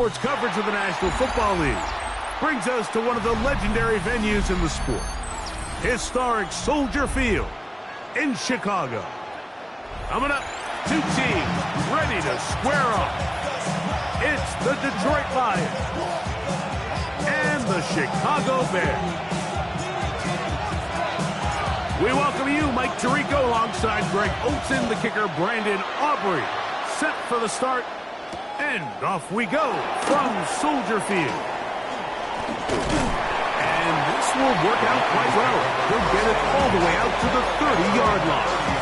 Sports coverage of the National Football League brings us to one of the legendary venues in the sport, historic Soldier Field in Chicago. Coming up, two teams ready to square off. It's the Detroit Lions and the Chicago Bears. We welcome you, Mike Tirico, alongside Greg Olson, the kicker, Brandon Aubrey, set for the start. And off we go from Soldier Field. And this will work out quite well. He'll get it all the way out to the 30-yard line.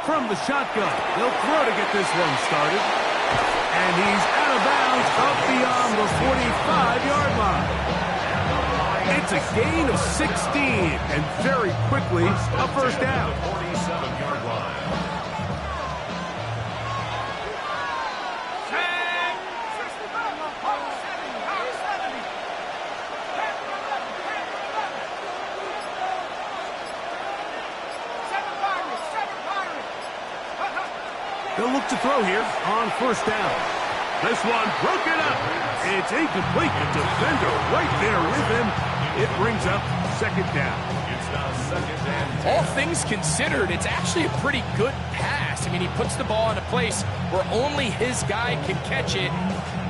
From the shotgun, they'll throw to get this one started. And he's out of bounds up beyond the 45-yard line. It's a gain of 16, and very quickly, a first down. 47-yard line. They'll look to throw here on first down. This one broken up. It's incomplete. The defender right there with him. It brings up second down. It's now second and 10. All things considered, it's actually a pretty good pass. I mean, he puts the ball in a place where only his guy can catch it.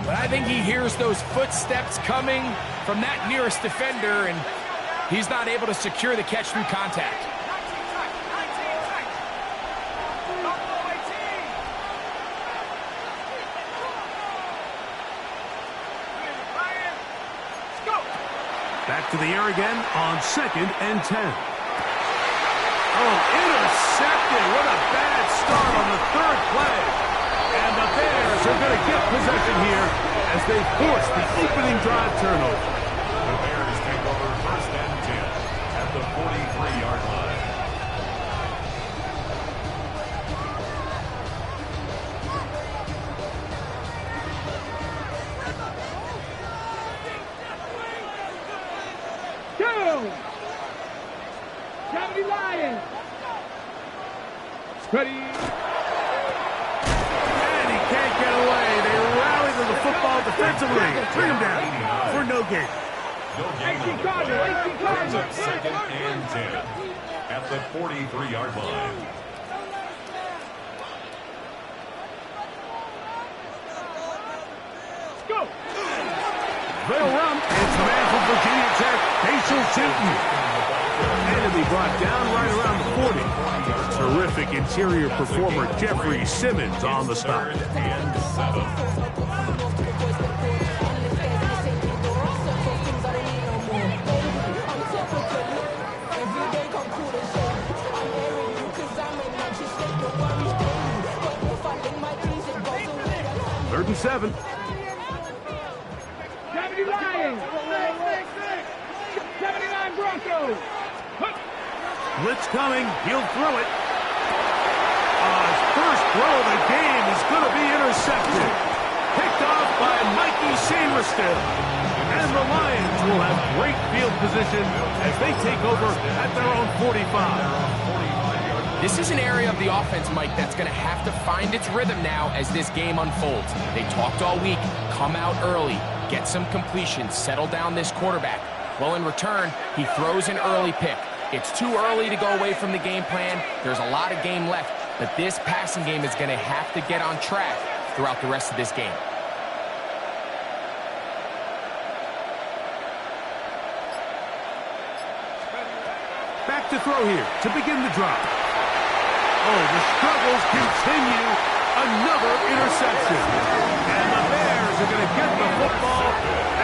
But I think he hears those footsteps coming from that nearest defender, and he's not able to secure the catch through contact. Back to the air again on second and 10. Oh, intercepted. What a bad start on the third play. And the Bears are going to get possession here as they force the opening drive turnover. The Bears take over first and 10 at the 43-yard line. Lions. Ready. And he can't get away. They rally to the football defensively. Bring him down for no gain. No gain on the play. Brings up second and 10 at the 43-yard line. Go. They'll run. It's the man from Virginia Tech, Patience Hinton. And to be brought down right around the 40. Terrific interior performer Jeffrey Simmons on the stop. And 7. Third and 7. Lions. 79 Broncos. Blitz coming. He'll throw it. His first throw of the game is going to be intercepted. Picked off by Mikey Samerstill. And the Lions will have great field position as they take over at their own 45. This is an area of the offense, Mike, that's going to have to find its rhythm now as this game unfolds. They talked all week, come out early, get some completions, settle down this quarterback. Well, in return, he throws an early pick. It's too early to go away from the game plan. There's a lot of game left, but this passing game is going to have to get on track throughout the rest of this game. Back to throw here to begin the drive. Oh, the struggles continue. Another interception. And the Bears are going to get the football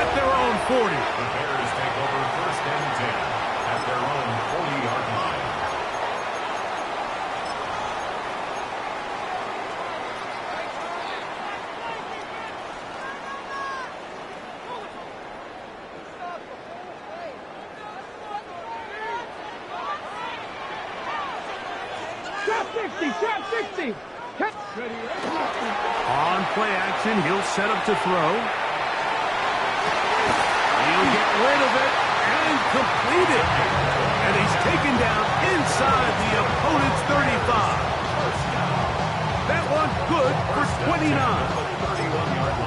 at their own 40. The Bears take over first and 10 at their own 40-yard line. Shot 60, shot 60. On play action, he'll set up to throw. He'll get rid of it and complete it. And he's taken down inside the opponent's 35. That one good for 29.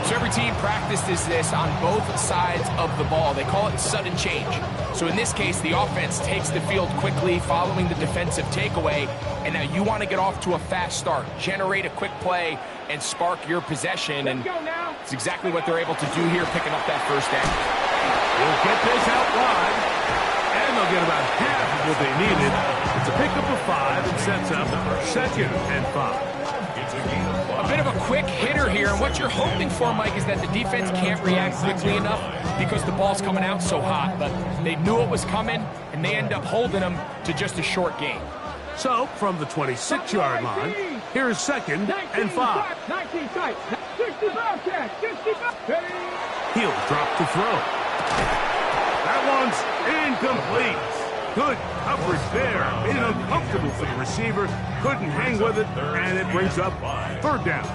So every team practices this on both sides of the ball. They call it sudden change. So in this case, the offense takes the field quickly following the defensive takeaway. And now you want to get off to a fast start, generate a quick play, and spark your possession. And it's exactly what they're able to do here, picking up that first down. They'll get this out wide, and they'll get about half of what they needed. It's a pickup of 5 and sets up 2nd and 5. A bit of a quick hitter here, and what you're hoping for, Mike, is that the defense can't react quickly enough because the ball's coming out so hot. But they knew it was coming, and they end up holding them to just a short gain. So, from the 26-yard line, here's 2nd and 5. 19 tight. 65 catch. 65. He'll drop to throw. That one's incomplete. Good coverage there. Made it uncomfortable for the receiver. Couldn't hang with it, and it brings up 3rd down.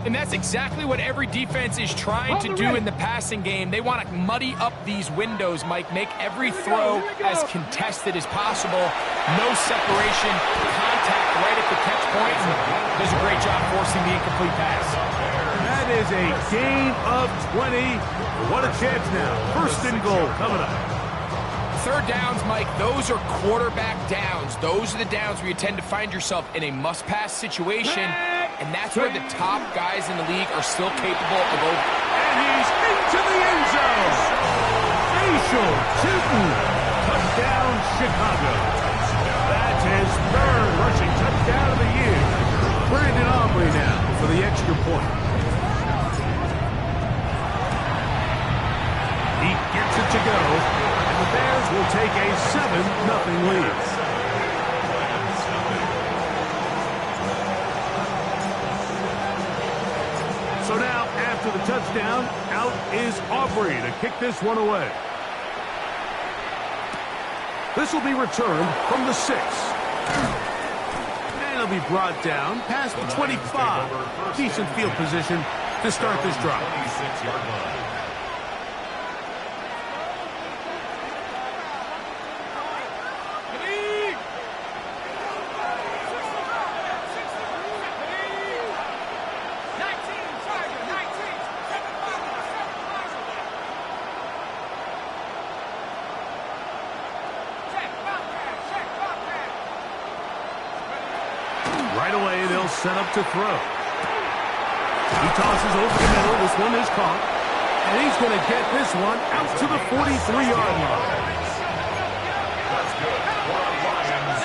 And that's exactly what every defense is trying to do in the passing game. They want to muddy up these windows, Mike, make every throw as contested as possible. No separation, contact right at the catch point. And does a great job forcing the incomplete pass. That is a gain of 20. What a chance now. 1st and goal coming up. 3rd downs, Mike, those are quarterback downs. Those are the downs where you tend to find yourself in a must-pass situation, and that's where the top guys in the league are still capable of over. And he's into the end zone. Facial shooting. Touchdown, Chicago. That's his 3rd rushing touchdown of the year. Brandon Aubrey now for the extra point. He gets it to go. The Bears will take a 7-0 lead. So now, after the touchdown, out is Aubrey to kick this one away. This will be returned from the 6. And it'll be brought down past the 25. Decent field position to start this drive. 26-yard line. Right away, they'll set up to throw. He tosses over the middle. This one is caught. And he's going to get this one out to the 43-yard line. That's good. For our Lions.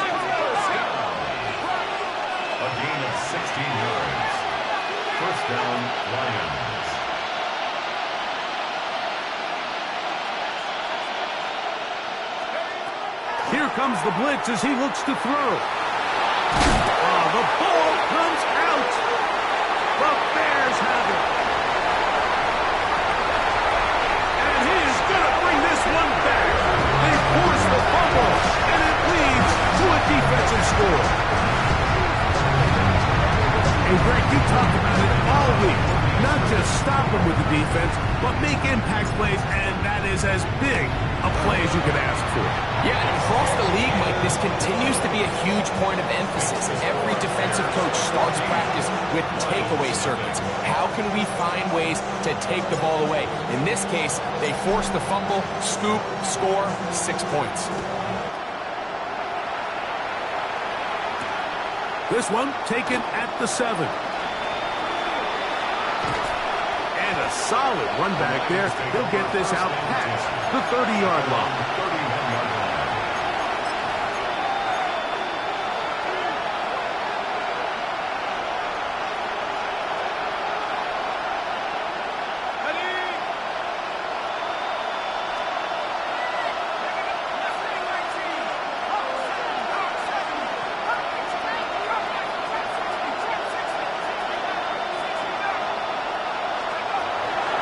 A gain of 16 yards. 1st down, Lions. Here comes the blitz as he looks to throw. The ball comes out. The Bears have it. And he is going to bring this one back. They force the fumble, and it leads to a defensive score. And Greg, you talked about it all week. Not just stop them with the defense, but make impact plays, and that is as big a play as you could ask for. Yeah, and across the league, Mike, this continues to be a huge point of emphasis. Every defensive coach starts practice with takeaway circuits. How can we find ways to take the ball away? In this case, they force the fumble, scoop, score, 6 points. This one taken at the 7. And a solid run back there. He'll get this out past the 30-yard line. 31-yard line.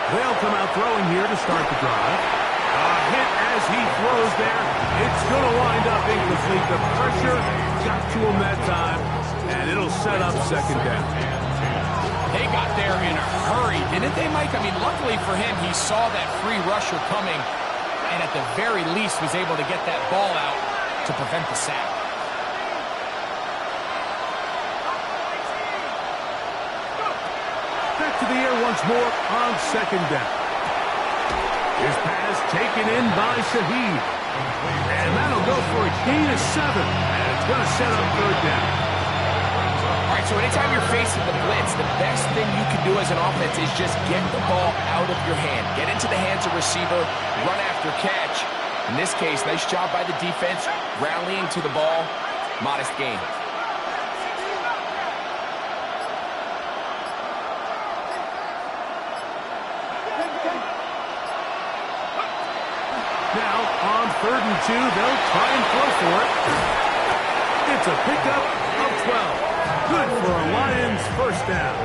They'll come out throwing here to start the drive. A hit as he throws there. It's going to wind up incomplete. The pressure got to him that time, and it'll set up second down. They got there in a hurry, didn't they, Mike? I mean, luckily for him, he saw that free rusher coming, and at the very least was able to get that ball out to prevent the sack. Back to the air once more on second down. His pass taken in by Shaheed. And that'll go for a gain of 7. And it's going to set up third down. All right, so anytime you're facing the blitz, the best thing you can do as an offense is just get the ball out of your hand. Get into the hands of receiver, run after catch. In this case, nice job by the defense, rallying to the ball. Modest gain. Now, on 3rd and 2, they'll try and throw for it. It's a pickup of 12. Good for a Lions first down.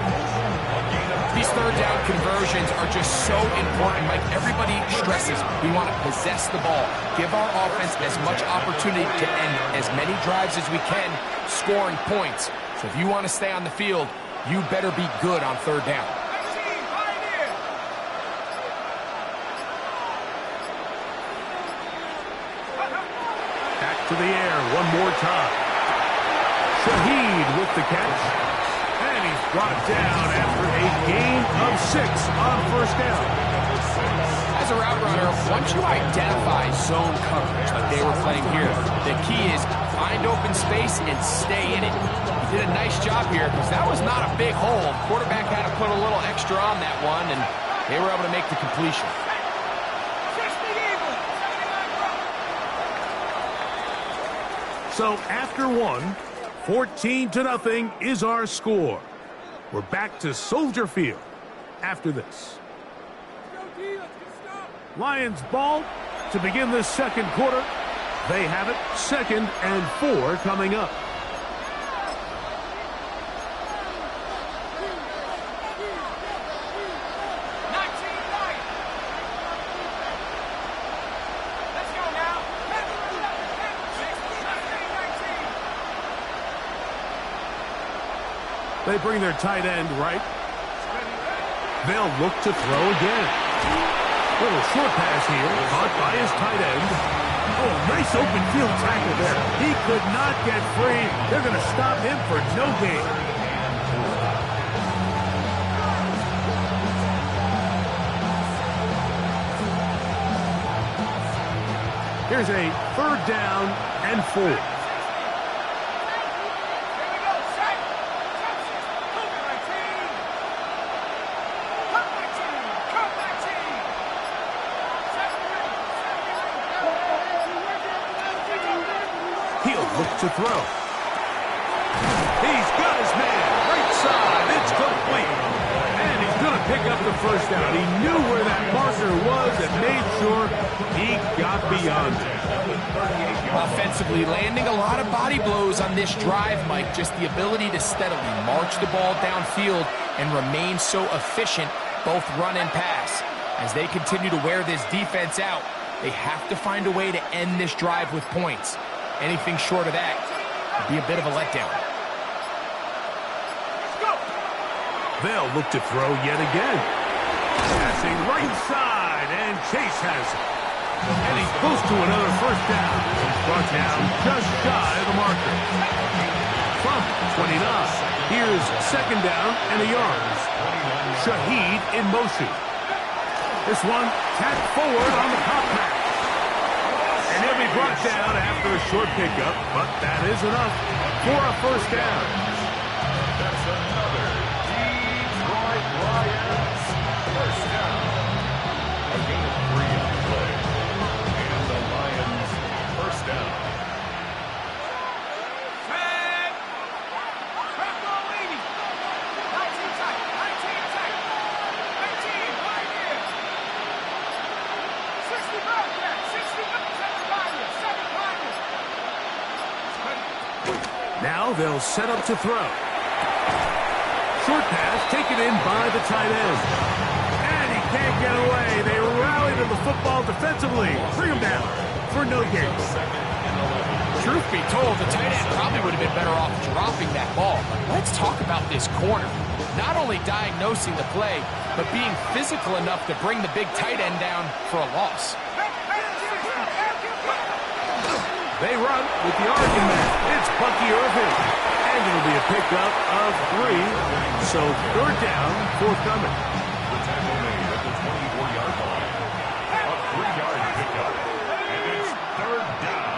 These third down conversions are just so important. Like everybody stresses, we want to possess the ball. Give our offense as much opportunity to end as many drives as we can, scoring points. So if you want to stay on the field, you better be good on third down. Back to the air one more time. Shaheed with the catch. And he's brought down after a gain of 6 on first down. As a route runner, once you identify zone coverage like they were playing here, the key is find open space and stay in it. He did a nice job here because that was not a big hole. Quarterback had to put a little extra on that one, and they were able to make the completion. So after 14-0 is our score. We're back to Soldier Field after this. Lions ball to begin the second quarter. They have it 2nd and 4 coming up. They bring their tight end right. They'll look to throw again. Little short pass here, caught by his tight end. Oh, nice open field tackle there. He could not get free. They're going to stop him for no gain. Here's a 3rd down and 4. Look to throw. He's got his man. Right side. It's complete. And he's going to pick up the first down. He knew where that marker was and made sure he got beyond it. Offensively, landing a lot of body blows on this drive, Mike. Just the ability to steadily march the ball downfield and remain so efficient, both run and pass. As they continue to wear this defense out, they have to find a way to end this drive with points. Anything short of that would be a bit of a letdown. They'll look to throw yet again. Passing right side, and Chase has it. And he's close to another first down. He's brought down just shy of the marker. From 29, here's 2nd down and a yard. Shaheed in motion. This one tapped forward on the top pass. And he'll be brought down after a short pickup, but that is enough for a first down. That's another Detroit Lions first down. A gain of 3 on play. And the Lions first down. Now they'll set up to throw. Short pass taken in by the tight end. And he can't get away. They rally to the football defensively. Bring him down. for no gain. Truth be told, the tight end probably would have been better off dropping that ball. Let's talk about this corner. Not only diagnosing the play, but being physical enough to bring the big tight end down for a loss. They run with the Oregon man. It's Bucky Irvin. And it'll be a pickup of 3. So 3rd down, forthcoming. The tackle made at the 24-yard line. A 3-yard pickup. And it's 3rd down.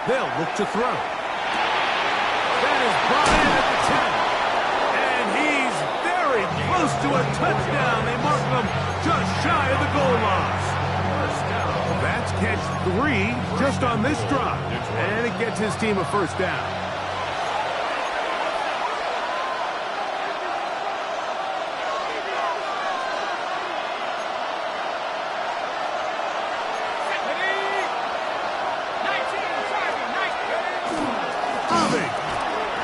They'll look to throw. That is brought in at the 10. And he's very close to a touchdown. They mark him just shy of the goal line. That's catch 3 just on this drive. And it gets his team a 1st down.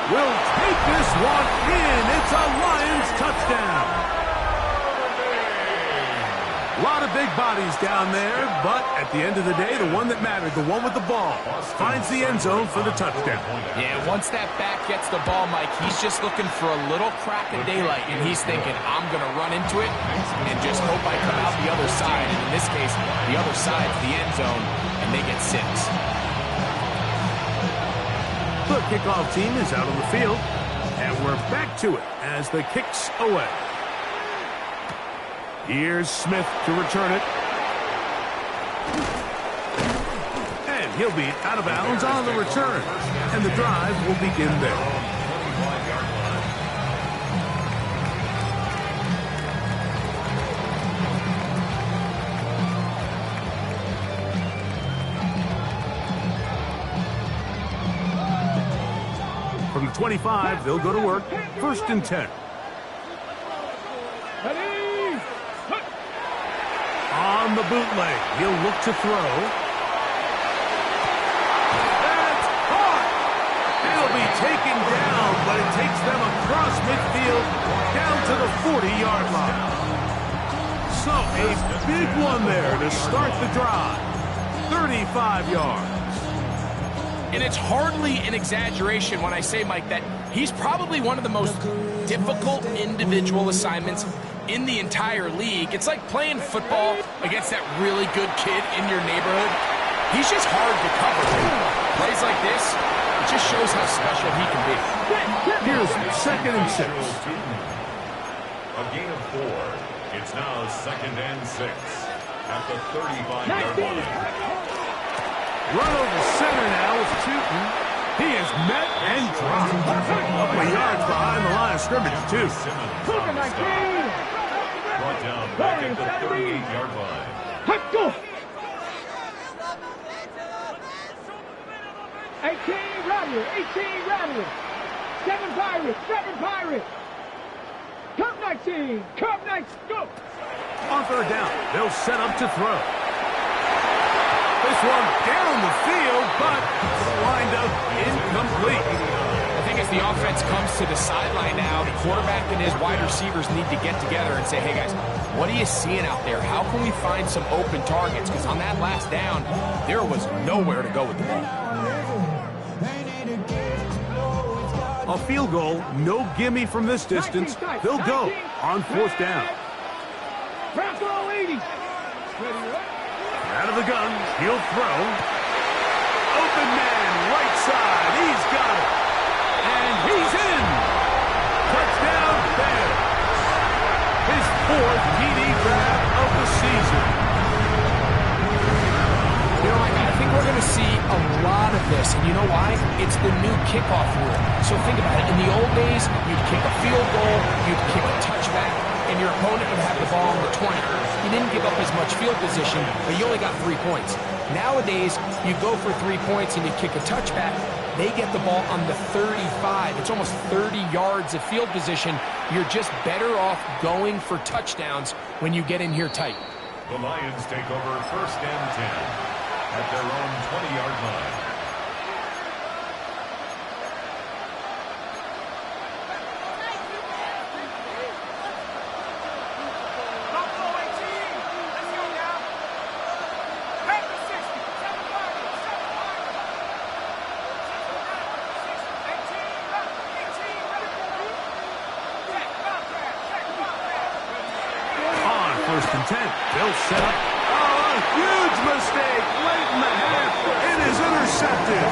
Will take this one in. It's a Lions touchdown. A lot of big bodies down there, but at the end of the day, the one that mattered, the one with the ball, finds the end zone for the touchdown. Yeah, once that back gets the ball, Mike, he's just looking for a little crack of daylight, and he's thinking, I'm going to run into it and just hope I come out the other side. And in this case, the other side's the end zone, and they get 6. The kickoff team is out on the field, and we're back to it as the kick's away. Here's Smith to return it. And he'll be out of bounds on the return, and the drive will begin there. From the 25, they'll go to work. 1st and 10. On the bootleg, he'll look to throw. That's caught! He'll be taken down, but it takes them across midfield down to the 40-yard line. So a big one there to start the drive. 35 yards. And it's hardly an exaggeration when I say, Mike, that he's probably one of the most difficult individual assignments in the entire league. It's like playing football against that really good kid in your neighborhood. He's just hard to cover. Plays like this, it just shows how special he can be. Here's 2nd and 6. A gain of 4. It's now 2nd and 6 at the 35-yard line. Run over center now with Tootin. He is met and dropped. A couple of yards behind the line of scrimmage, too. Brought down back at the 38-yard line. Let's go. 18 Rattler, 18 Rattler. 7 Pirates, 7 Pirates. Come 19, come 19, go. On 3rd down, they'll set up to throw. This one down the field, but lined up incomplete. I think as the offense comes to the sideline now, the quarterback and his wide receivers need to get together and say, hey guys, what are you seeing out there? How can we find some open targets? Because on that last down, there was nowhere to go with the ball. A field goal, no gimme from this distance. They'll go on 4th down. Bravo 80. Out of the gun, he'll throw. Open man, right side, he's got it. And he's in. Touchdown, Bears. His 4th TD grab of the season. You know, I think we're going to see a lot of this, and you know why? It's the new kickoff rule. So think about it. In the old days, you'd kick a field goal, you'd kick a touchback, and your opponent would have the ball on the 20. You didn't give up as much field position, but you only got 3 points. Nowadays, you go for 3 points and you kick a touchback. They get the ball on the 35. It's almost 30 yards of field position. You're just better off going for touchdowns when you get in here tight. The Lions take over 1st and 10 at their own 20-yard line. first and 10. They'll set up. Oh, a huge mistake late in the half. It is intercepted.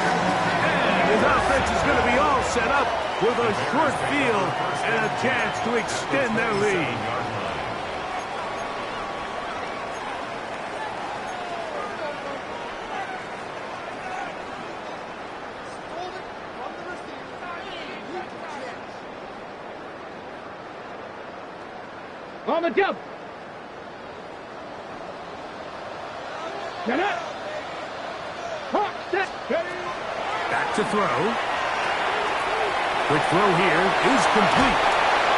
And his offense is going to be all set up with a short field and a chance to extend their lead. On the jump. Get up. Hawk, set. Back to throw. Quick throw here is complete.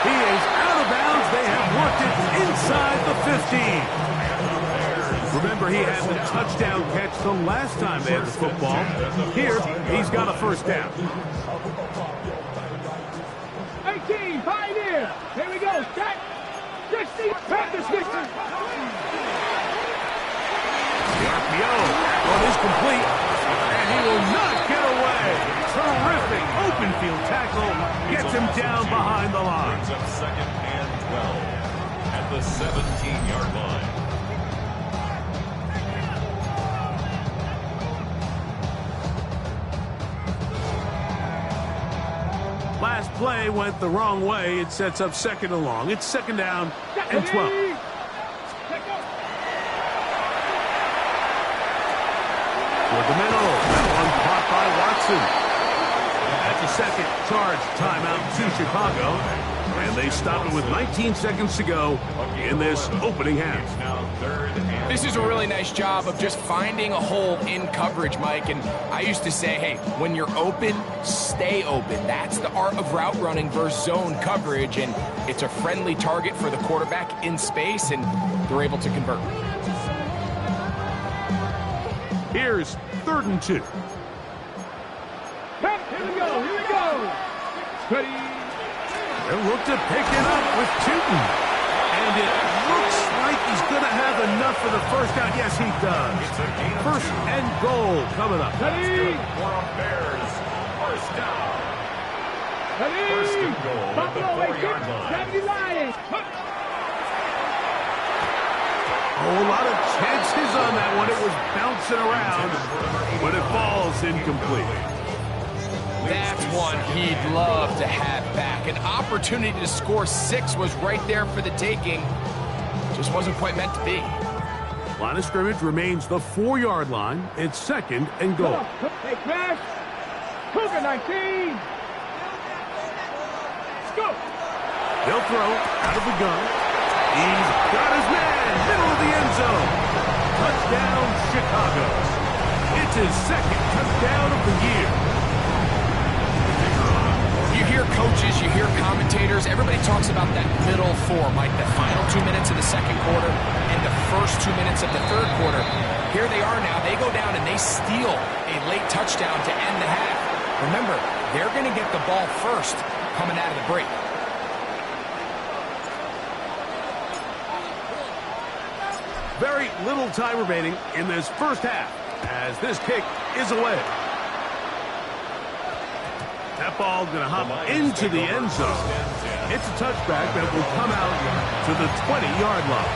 He is out of bounds. They have worked it inside the 15. Remember, he had the touchdown catch the last time they had the football. Here, he's got a first down. 18, Pioneer. Here we go. Set. 60, practice 60. The RPO, that one is complete, and he will not get away. Terrific open field tackle gets him down behind the line. Brings up second and 12 at the 17-yard line. Last play went the wrong way. It sets up second and long. It's second down and 12. With the middle. That one caught by Watson. That's a second charge timeout to Chicago. And they stop it with 19 seconds to go in this opening half. This is a really nice job of just finding a hole in coverage, Mike. And I used to say, hey, when you're open, stay open. That's the art of route running versus zone coverage. And it's a friendly target for the quarterback in space, and they're able to convert. Here's 3rd and 2. Here we go. Here we go. Ready. They'll look to pick it up with Tootin. And it looks like he's going to have enough for the first down. Yes, he does. First and goal coming up. Ready. Bears, first down. Ready. First and goal at the Buffalo 4-yard line. 70 Lions. Oh, a lot of chances on that one. It was bouncing around, but it falls incomplete. That's one he'd love to have back. An opportunity to score 6 was right there for the taking. Just wasn't quite meant to be. Line of scrimmage remains the 4-yard line. It's second and goal. Hey, Crash. Cougar 19. Let's go. They'll throw out of the gun. He's got his man. Middle of the end zone. Touchdown, Chicago. It's his second touchdown of the year. You hear coaches, you hear commentators, everybody talks about that middle 4, Mike, the final 2 minutes of the second quarter and the first 2 minutes of the third quarter. Here they are now. They go down and they steal a late touchdown to end the half. Remember, they're going to get the ball first coming out of the break. Very little time remaining in this first half as this kick is away. That ball's going to hop into the end zone. It's a touchback that will come out to the 20-yard line.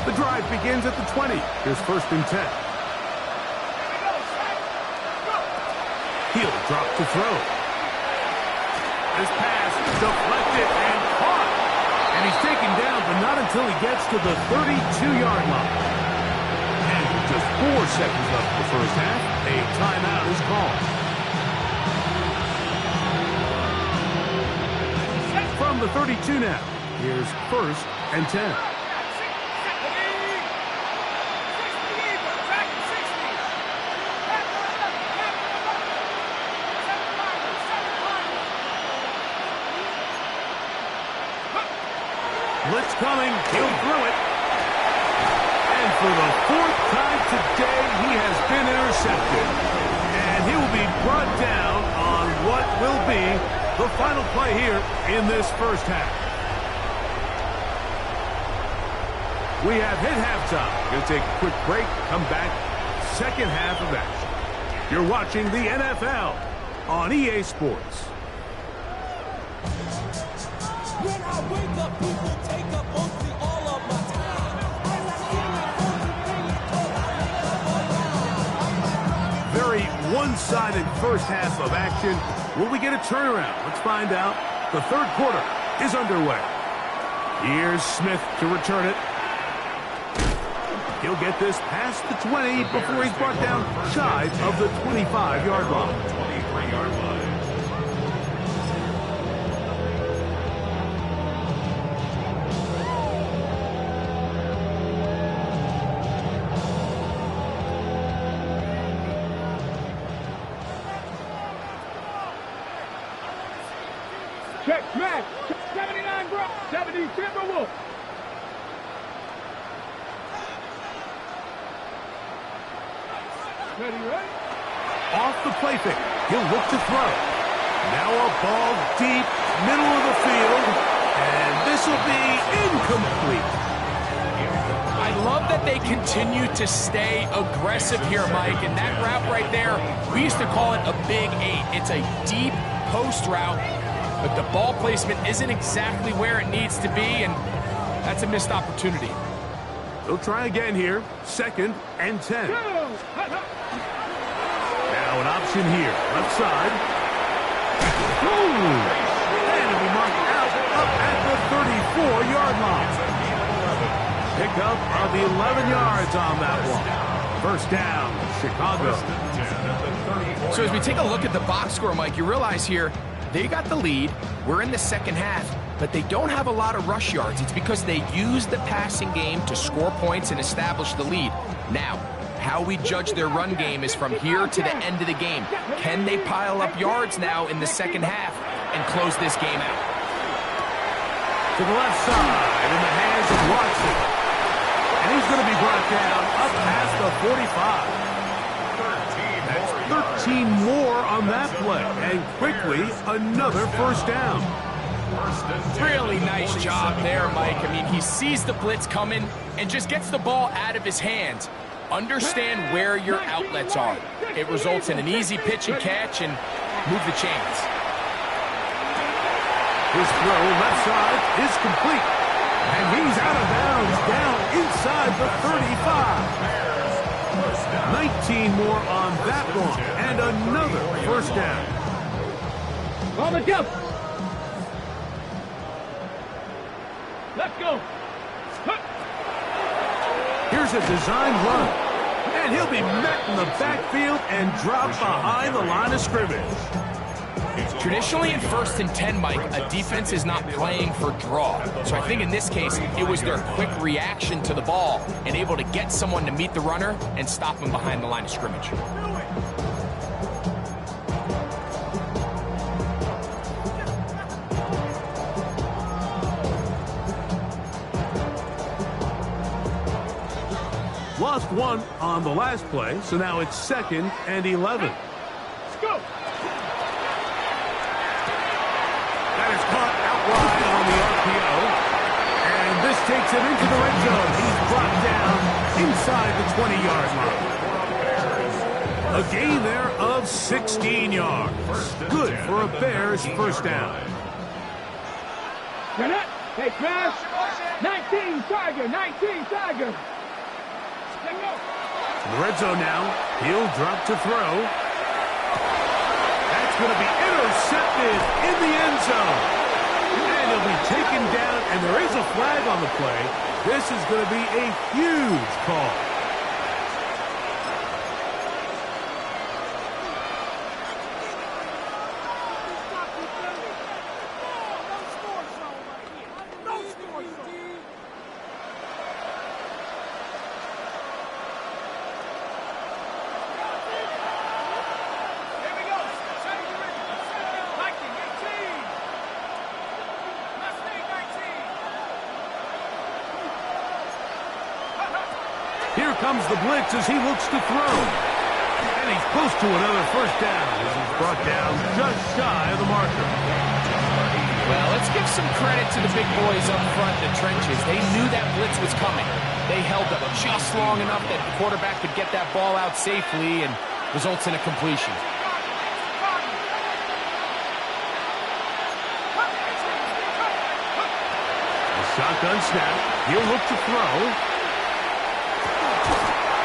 The drive begins at the 20. Here's 1st and 10. He'll drop to throw. This pass deflected and caught. And he's taken down, but not until he gets to the 32-yard line. And with just 4 seconds left in the first half, a timeout is called. From the 32 now, here's 1st and 10. Blitz coming, he'll throw it. And for the 4th time today, he has been intercepted. And he will be brought down on what will be the final play here in this first half. We have hit halftime. Going to take a quick break, come back, second half of action. You're watching the NFL on EA Sports. When I wake up, people take up mostly all of my time. And I sing it for the Very one-sided first half of action. Will we get a turnaround? Let's find out. The third quarter is underway. Here's Smith to return it. He'll get this past the 20 before he's brought down shy of the 25-yard line. 23-yard line. Check, smash. 79 Brown. 70 Timberwolves. Ready, ready? Off the play fake. He'll look to throw. Now a ball deep, middle of the field. And this will be incomplete. I love that they continue to stay aggressive here, Mike. And that route right there, we used to call it a big 8. It's a deep post route, but the ball placement isn't exactly where it needs to be, and that's a missed opportunity. They'll try again here. 2nd and 10. Now an option here. Left side. Ooh! And it'll be marked out up at the 34-yard line. Pick up of 11 yards on that one. First down, Chicago. So as we take a look at the box score, Mike, you realize here, they got the lead. We're in the second half, but they don't have a lot of rush yards. It's because they use the passing game to score points and establish the lead. Now, how we judge their run game is from here to the end of the game. Can they pile up yards now in the second half and close this game out? To the left side in the hands of Watson. And he's going to be brought down up past the 45. 13 more on that play. And quickly, another first down. Really nice job there, Mike. I mean, he sees the blitz coming and just gets the ball out of his hands. Understand where your outlets are. It results in an easy pitch and catch and move the chains. His throw left side is complete. And he's out of bounds down inside the 35. 19 more on that one. And another first down. On the jump. Let's go. Here's a design run. And he'll be met in the backfield and dropped behind the line of scrimmage. Traditionally in 1st and 10, Mike, a defense is not playing for draw. So I think in this case, it was their quick reaction to the ball and able to get someone to meet the runner and stop him behind the line of scrimmage. Lost one on the last play, so now it's 2nd and 11. Let's go. That is caught out wide on the RPO. And this takes him into the red zone. He's brought down inside the 20-yard line. A gain there of 16 yards. Good for a Bears first down. Turn it. Hey, smash. 19 Tiger. 19 Tiger. In the red zone now. He'll drop to throw. That's going to be intercepted in the end zone. And he'll be taken down, and there is a flag on the play. This is going to be a huge call. Here comes the blitz as he looks to throw. And he's close to another first down as he's brought down just shy of the marker. Well, let's give some credit to the big boys up front in the trenches. They knew that blitz was coming. They held up just long enough that the quarterback could get that ball out safely and results in a completion. Shotgun snap. He'll look to throw.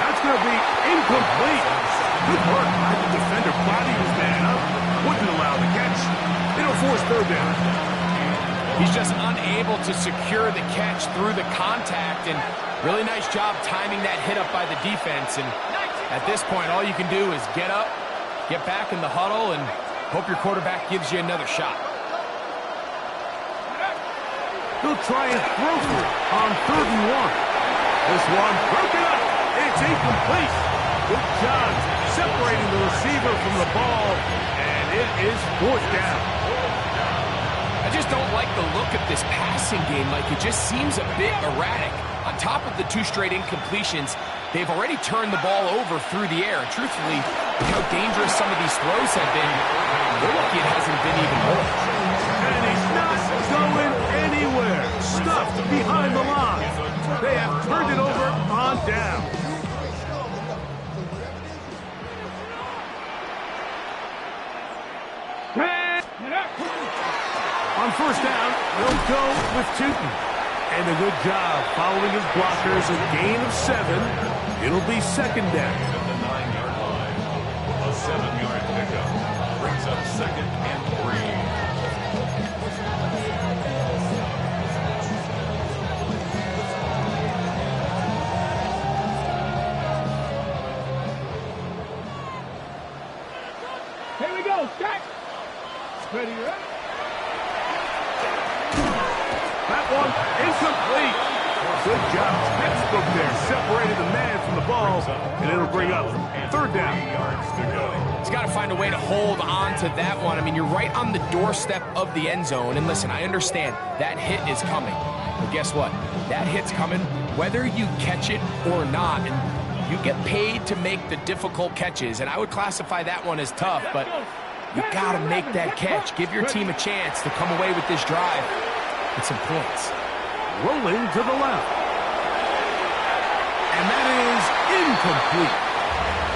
That's going to be incomplete. Good work by the defender. Body his man up. Wouldn't allow the catch. It'll force third down. He's just unable to secure the catch through the contact, and really nice job timing that hit up by the defense. And at this point, all you can do is get up, get back in the huddle, and hope your quarterback gives you another shot. He'll try and throw for it on 3rd and 1. This one broken up. It's incomplete. Good job separating the receiver from the ball, and it is 4th down. I just don't like the look of this passing game. Like, it just seems a bit erratic. On top of the 2 straight incompletions, they've already turned the ball over through the air. And truthfully, with how dangerous some of these throws have been, they're lucky it hasn't been even more. And he's not going anywhere. Stuffed behind the line. They have turned it over on down. On 1st down, they'll go with Tootin. And a good job following his blockers. A gain of 7. It'll be 2nd down. At the 9-yard line, a 7-yard pickup brings up 2nd and 3. Here we go, Stack. Ready, right? That one incomplete. Good job. Textbook there. Separated the man from the ball, and it'll bring up 3rd down. He's got to find a way to hold on to that one. I mean, you're right on the doorstep of the end zone. And listen, I understand that hit is coming. But guess what? That hit's coming whether you catch it or not. And you get paid to make the difficult catches. And I would classify that one as tough, but you got to make that catch. Give your team a chance to come away with this drive with some points. Rolling to the left. And that is incomplete.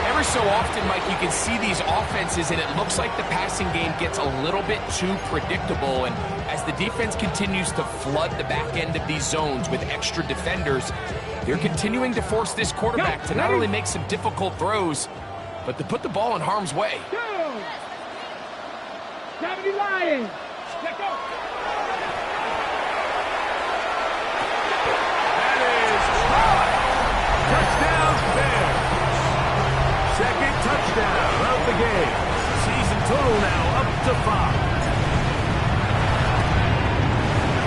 Every so often, Mike, you can see these offenses, and it looks like the passing game gets a little bit too predictable. And as the defense continues to flood the back end of these zones with extra defenders, they're continuing to force this quarterback to not only make some difficult throws, but to put the ball in harm's way. 70 Lions. Let's go. Touchdown, Bears. 2nd touchdown of the game. Season total now up to 5.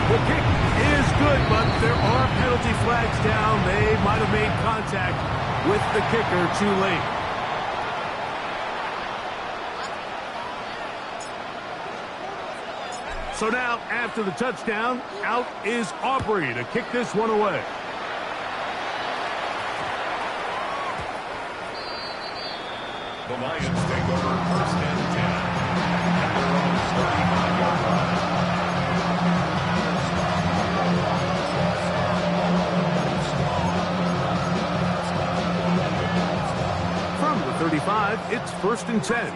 The kick is good, but there are penalty flags down. They might have made contact with the kicker too late. So now, after the touchdown, out is Aubrey to kick this one away. The Lions take over 1st and 10 at their own 35-yard line. From the 35, it's 1st and 10. 19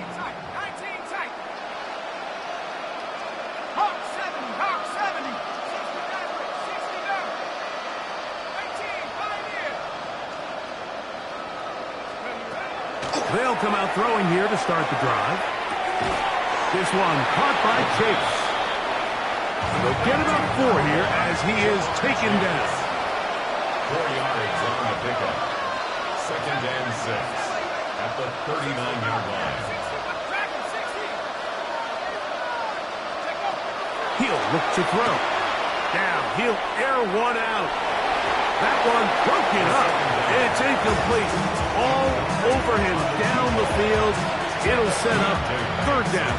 tight. Hawk 70, Hawk 70. 69, 19, 5 here. They'll come out throwing here to start the drive. This one caught by Chase. They'll get about 4 here as he is taken down. 4 yards on the pickup. 2nd and 6 at the 39-yard line. He'll look to throw. Down. He'll air one out. That one broken up. It's incomplete. All over him down the field. It'll set up 3rd down.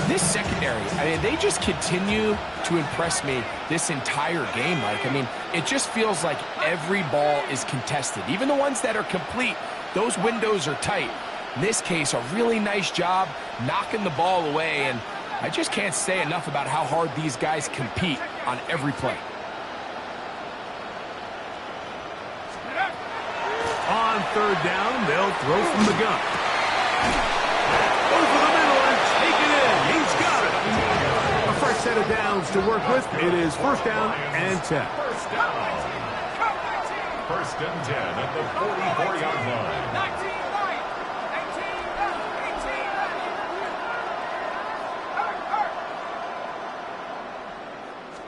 This secondary, I mean, they just continue to impress me this entire game, Mike. I mean, it just feels like every ball is contested. Even the ones that are complete, those windows are tight. In this case, a really nice job knocking the ball away, and I just can't say enough about how hard these guys compete on every play. On 3rd down, they'll throw from the gun. Over the middle and take it in. He's got it. A fresh set of downs to work with. It is first down and 10. First down. First and 10 at the 44-yard line. 19 right, 18 left, 18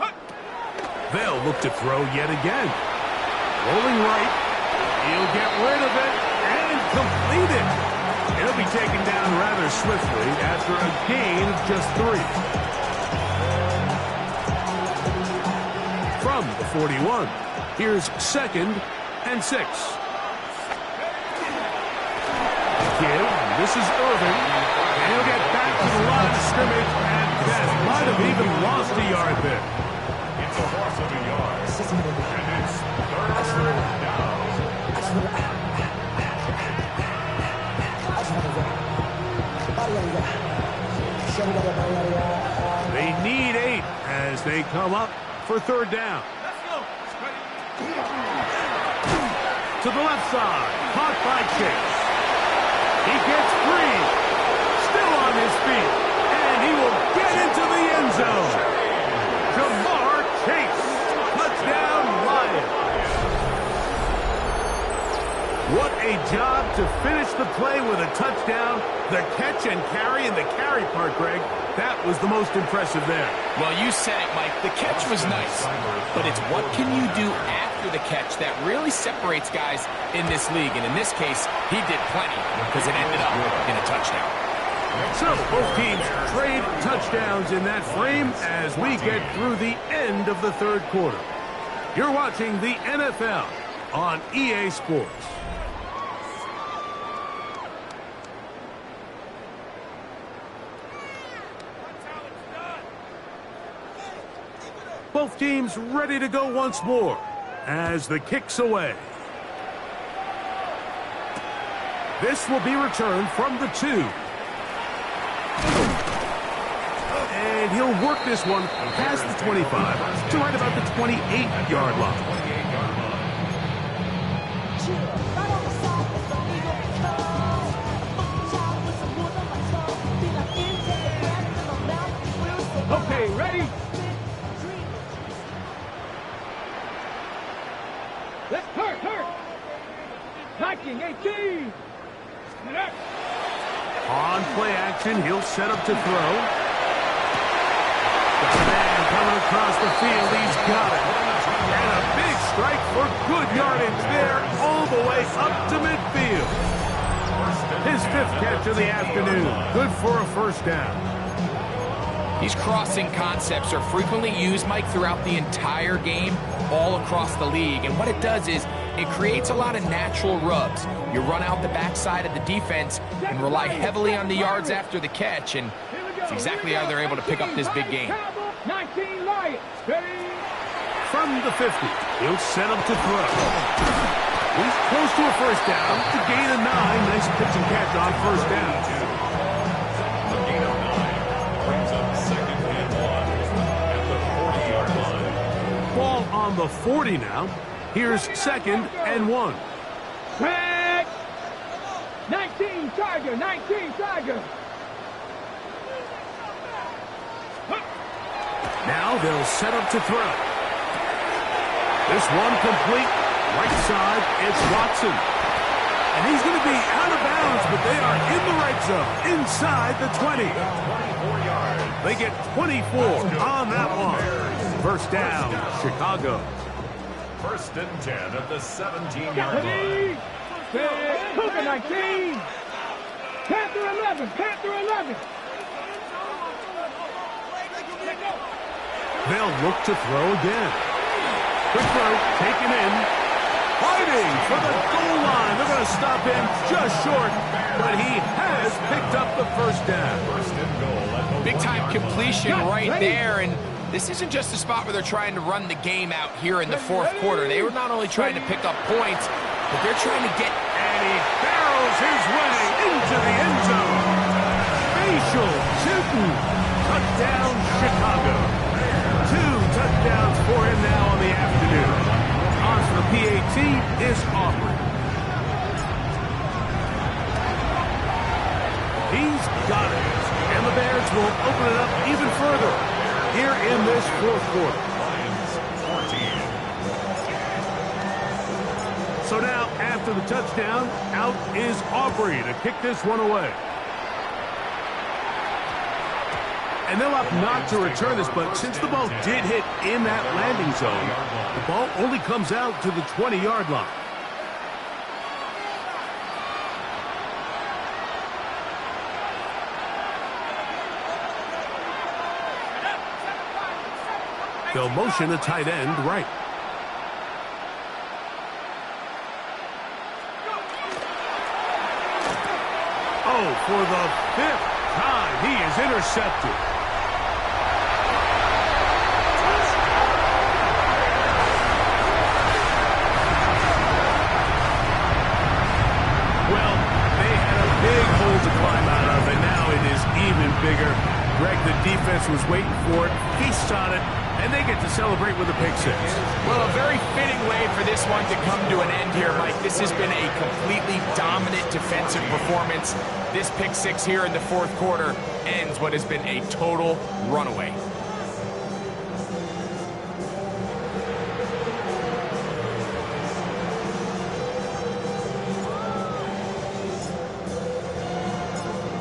left. They'll look to throw yet again. Rolling right. He'll get rid of it and complete it. He'll be taken down rather swiftly after a gain of just 3. From the 41, here's second and 6. Give. This is Irving. And he'll get back to the line of scrimmage, and that might have even lost a yard there. It's a loss of a yard. And it's third down. They need 8 as they come up for third down. To the left side, caught by Chase. He gets free, still on his feet, and he will get into the end zone. Jamar Chase, touchdown Lions. What a job to finish the play with a touchdown. The catch and carry, and the carry part, Greg, that was the most impressive there. Well, you said it, Mike. The catch was nice, but it's what can you do after the catch that really separates guys in this league. And in this case, he did plenty because it ended up in a touchdown. So both teams trade touchdowns in that frame as we get through the end of the third quarter. You're watching the NFL on EA Sports. Both teams ready to go once more as the kick's away. This will be returned from the 2. And he'll work this one past the 25 to right about the 28-yard line. Okay, ready? Let's hurt. 19, 18. On play action, he'll set up to throw. Got a man coming across the field. He's got it. And a big strike for good yardage there all the way up to midfield. His 5th catch of the afternoon. Good for a first down. These crossing concepts are frequently used, Mike, throughout the entire game, all across the league. And what it does is it creates a lot of natural rubs. You run out the backside of the defense and rely heavily on the yards after the catch, and it's exactly how they're able to pick up this big game. 19 Lions. From the 50, he'll set up to throw. He's close to a first down to gain a 9. Nice pitch and catch on first down. The gain of 9 brings up second and 1 at the 40-yard line. Ball on the 40 now. Here's second and 1. Red. 19 Tiger. Now they'll set up to throw. This one complete. Right side, it's Watson. And he's going to be out of bounds, but they are in the right zone, inside the 20. 24 yards. They get 24 on that one. First down, Chicago. First and 10 at the 17-yard line. Ready? Cougar 19. Panther 11. They'll look to throw again. Quick throw, taken in. Fighting for the goal line. They're going to stop him just short, but he has picked up the first down. First and goal at the Big-time 1-yard line. completion right there, and this isn't just a spot where they're trying to run the game out here in the fourth quarter. They were not only trying to pick up points, but they're trying to get... And he barrels his way into the end zone. Facial shooting. Touchdown, Chicago. 2 touchdowns for him now on the afternoon. On for the PAT is Aubrey. He's got it. And the Bears will open it up even further. here in this fourth quarter. Lions 14. So now, after the touchdown, out is Aubrey to kick this one away. And they'll opt not to return this, but since the ball did hit in that landing zone, the ball only comes out to the 20-yard line. They'll motion a tight end right. Oh, for the 5th time, he is intercepted. Well, they had a big hole to climb out of, and now it is even bigger. Greg, the defense was waiting for it. He shot it, and they get to celebrate with a pick six. Well, a very fitting way for this one to come to an end here, Mike. This has been a completely dominant defensive performance. This pick six here in the fourth quarter ends what has been a total runaway.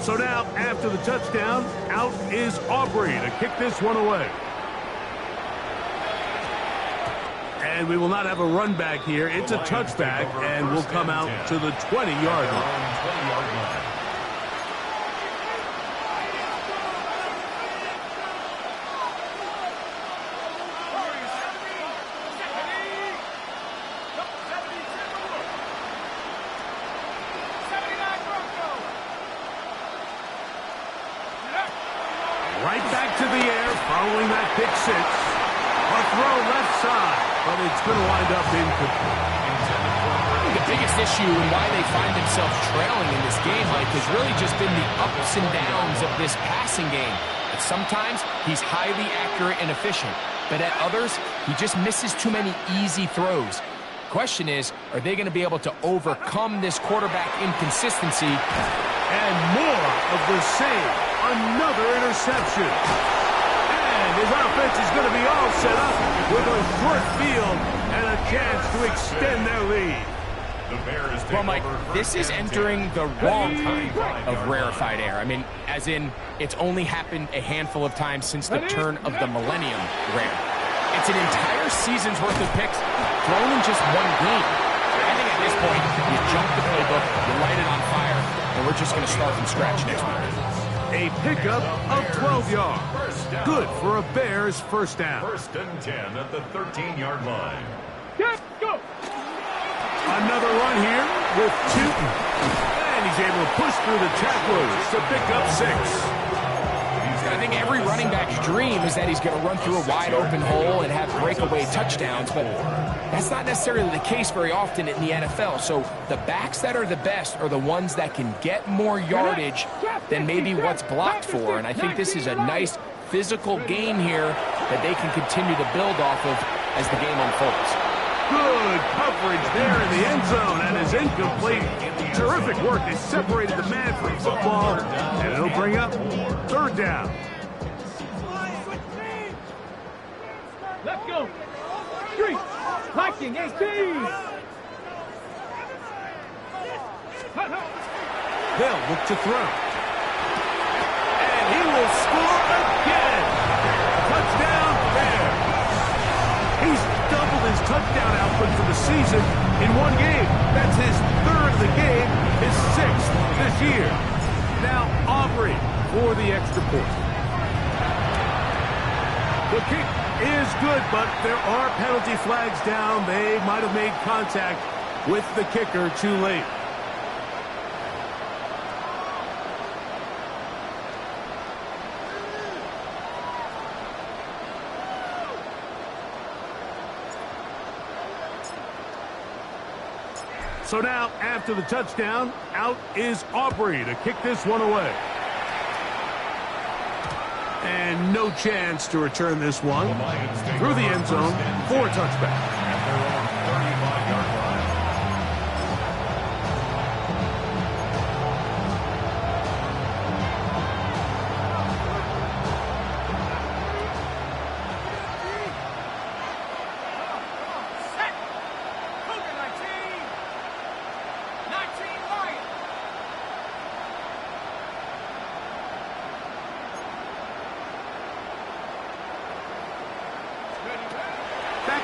So now, after the touchdown, out is Aubrey to kick this one away. And we will not have a run back here. It's a touchback, and we'll come out to the 20-yard line. Right back to the air following that pick six. A throw left side, but it's going to wind up incomplete. The biggest issue and why they find themselves trailing in this game, Mike, has really just been the ups and downs of this passing game. But sometimes he's highly accurate and efficient, but at others, he just misses too many easy throws. Question is, are they going to be able to overcome this quarterback inconsistency? And more of the same. Another interception. And his offense is going to be all set up with a short field and a chance to extend their lead. Well, Mike, this is entering the wrong kind of rarefied air. I mean, as in, it's only happened a handful of times since the turn of the millennium rare. It's an entire season's worth of picks thrown in just one game. I think at this point, you jump the playbook, you light it on fire, and we're just going to start from scratch next week. A pickup of 12 yards. Good for a Bears first down. 1st and 10 at the 13-yard line. Go! Another run here with two. And he's able to push through the tacklers to pick up 6. I think every running back's dream is that he's going to run through a wide open hole and have breakaway touchdowns, but that's not necessarily the case very often in the NFL. So the backs that are the best are the ones that can get more yardage than maybe what's blocked for. And I think this is a nice physical game here that they can continue to build off of as the game unfolds. Good coverage there in the end zone, and is incomplete. Terrific work. They separated the man from football, and it'll bring up 3rd down. Let's go. Street. Liking 18. They'll look to throw. And he will score again. Touchdown, Bears. He's doubled his touchdown output for the season in one game. That's his 3rd of the game, his 6th this year. Now Aubrey for the extra point. The kick is good, but there are penalty flags down. They might have made contact with the kicker too late. So now, after the touchdown, out is Aubrey to kick this one away. And no chance to return this one through the end zone for a touchback.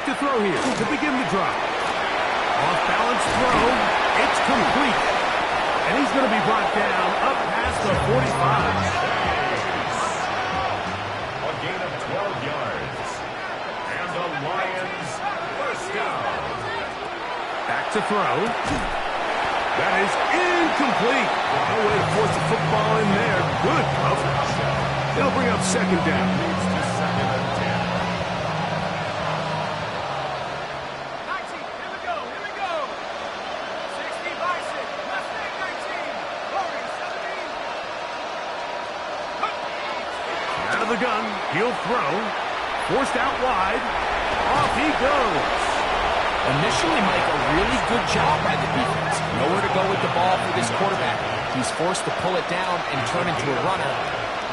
to throw here to begin the drive. Off-balance throw. It's complete. And he's going to be brought down up past the 45. A gain of 12 yards. And the Lions first down. Back to throw. That is incomplete. No way to force the football in there. Good coverage. They'll bring up second down. Leads to second and 10. 19, here we go. 60 by 6, Mustang 19, Glory 17. Out of the gun. He'll throw. Forced out wide. Off he goes. Initially, Mike, a really good job by the defense. Nowhere to go with the ball for this quarterback. He's forced to pull it down and turn into a runner.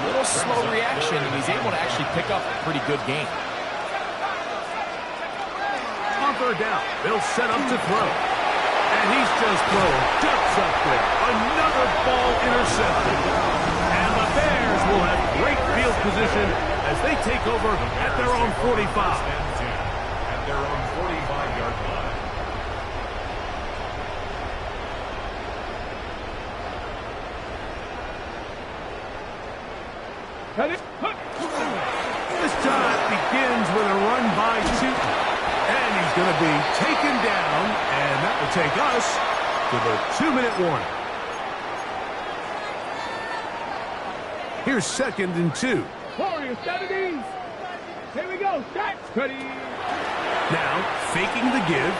Little slow reaction, and he's able to actually pick up a pretty good game. On third down, they'll set up to throw. And he's just throwing ducks up there. Another ball intercepted. And the Bears will have great field position as they take over at their own 45. At their own 45-yard line. This time begins with a run by two. And he's going to be taken down. And that will take us to the 2-minute warning. Here's second and 2. Warriors 70. Here we go. Set. Ready. Now, faking the give.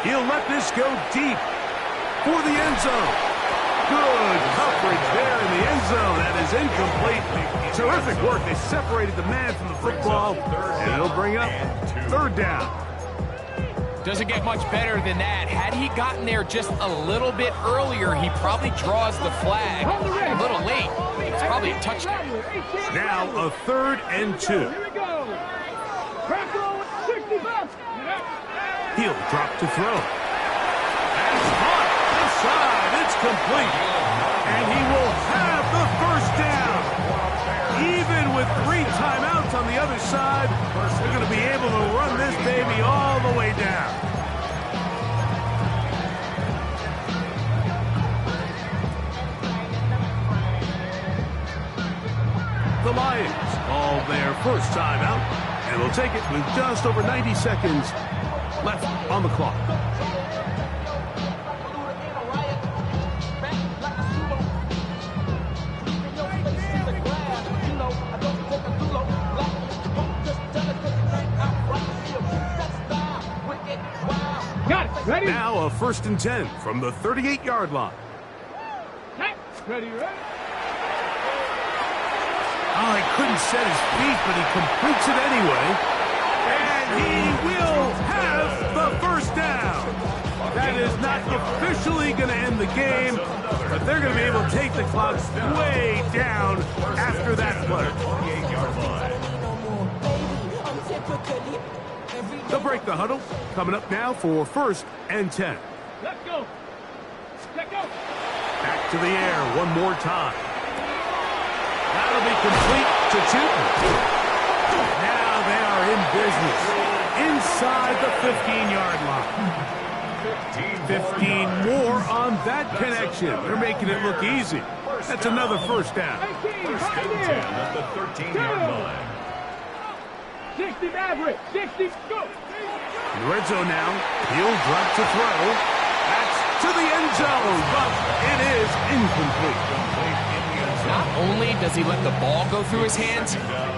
He'll let this go deep for the end zone. Good coverage there in the end zone. That is incomplete. Terrific work. They separated the man from the football. And it'll bring up third down. Doesn't get much better than that. Had he gotten there just a little bit earlier, he probably draws the flag. A little late. It's probably a touchdown. Now a third and 2. Here we go. Crack roll 60 bucks. He'll drop to throw. That's caught inside. It's complete. And he will have the first down. Even with 3 timeouts on the other side, they're going to be able to run this baby all the way down. The Lions call their first timeout, and will take it with just over 90 seconds left on the clock. Got it. Ready? Now a first and 10 from the 38-yard line. Set. Ready, ready. Oh, he couldn't set his feet, but he completes it anyway. And he will have the first down. That is not officially going to end the game, but they're going to be able to take the clock way down after that play. They'll break the huddle. Coming up now for first and 10. Let's go. Let's go. Back to the air one more time. That'll be complete to Tootin. Now they are in business inside the 15-yard line. 15 more on that connection. They're making it look easy. That's another first down. 18, First right and 10 here. at the 13-yard line. 60 Maverick. 60, go. In the red zone now. He'll drop to throw. That's to the end zone, but it is incomplete. Not only does he let the ball go through his hands,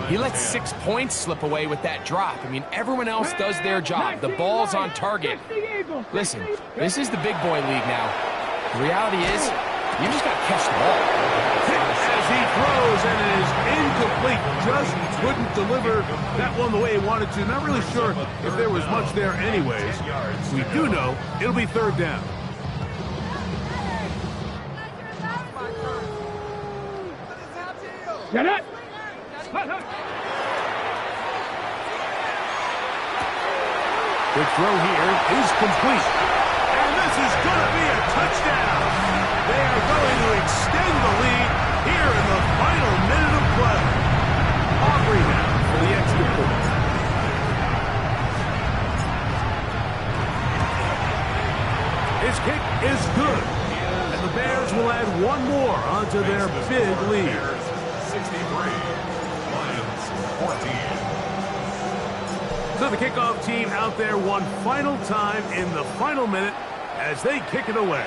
he lets 6 points slip away with that drop. I mean, everyone else does their job. The ball's on target. Listen, this is the big boy league now. The reality is, you just got to catch the ball. As he throws, and it is incomplete. Just couldn't deliver that one the way he wanted to. Not really sure if there was much there anyways. We do know it'll be third down. Get it. The throw here is complete. And this is going to be a touchdown. They are going to extend the lead here in the final minute of play. Aubrey now for the extra point. is good. And the Bears will add one more onto their big lead. Bears 63, Lions 14. So the kickoff team out there one final time in the final minute as they kick it away.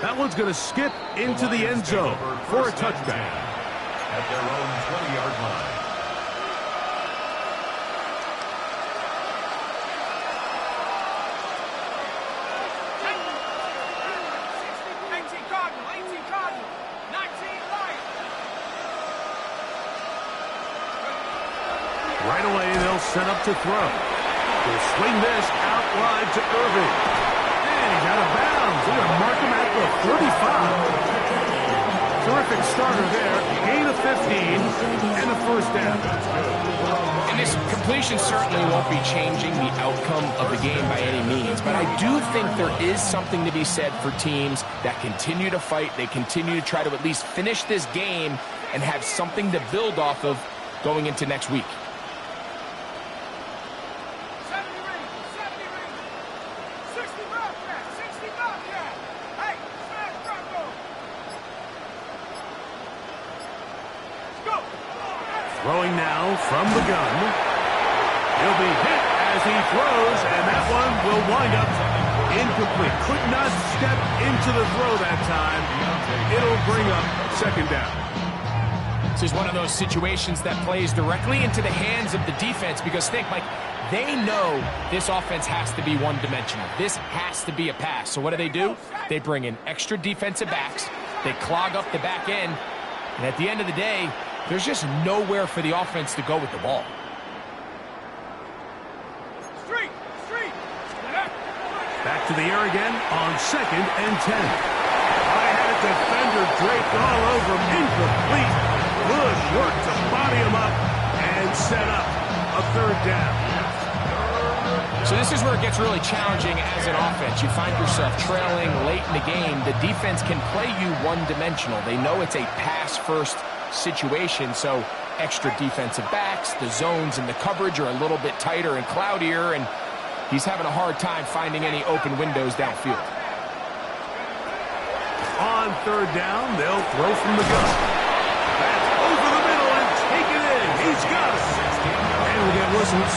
That one's going to skip into the end zone for a touchback. At their own 20-yard line. Right away, they'll set up to throw. They'll swing this out wide to Irving. And he's out of bounds. They're going to mark him at the 35. Terrific starter there. Gain of 15 and a first down. And this completion certainly won't be changing the outcome of the game by any means, but I do think there is something to be said for teams that continue to fight. They continue to try to at least finish this game and have something to build off of going into next week. Throwing now from the gun. He'll be hit as he throws, and that one will wind up incomplete. Could not step into the throw that time. It'll bring up second down. This is one of those situations that plays directly into the hands of the defense because think, Mike, they know this offense has to be one-dimensional. This has to be a pass. So what do? They bring in extra defensive backs. They clog up the back end. And at the end of the day, there's just nowhere for the offense to go with the ball. Back to the air again on 2nd and 10. I had defender draped all over him. Incomplete. Good work to body him up and set up a third down. So this is where it gets really challenging as an offense. You find yourself trailing late in the game. The defense can play you one-dimensional. They know it's a pass-first situation, so extra defensive backs, the zones and the coverage are a little bit tighter and cloudier, and he's having a hard time finding any open windows downfield. On third down, they'll throw from the gun. That's over the middle and take it in. He's got it. And we'll get whistles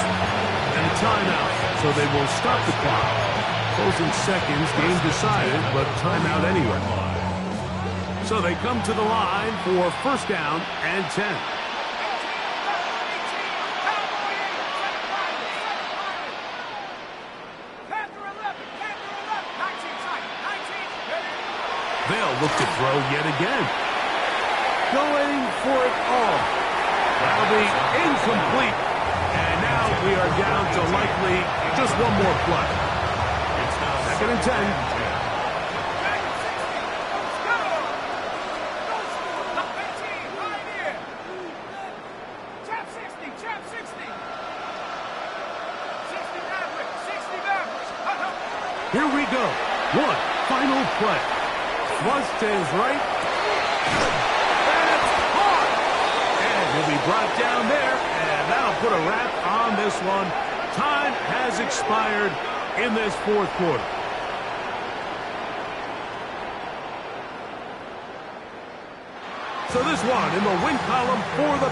and a timeout, so they will stop the clock. Closing seconds, game decided, but timeout anyway. So they come to the line for first down and 10. They'll look to throw yet again. Going for it all. That'll be incomplete. And now we are down to likely just one more play. Second and 10. Here we go. One final play. Thrust to his right. That's hard. And he'll be brought down there. And that'll put a wrap on this one. Time has expired in this fourth quarter. So this one in the win column for the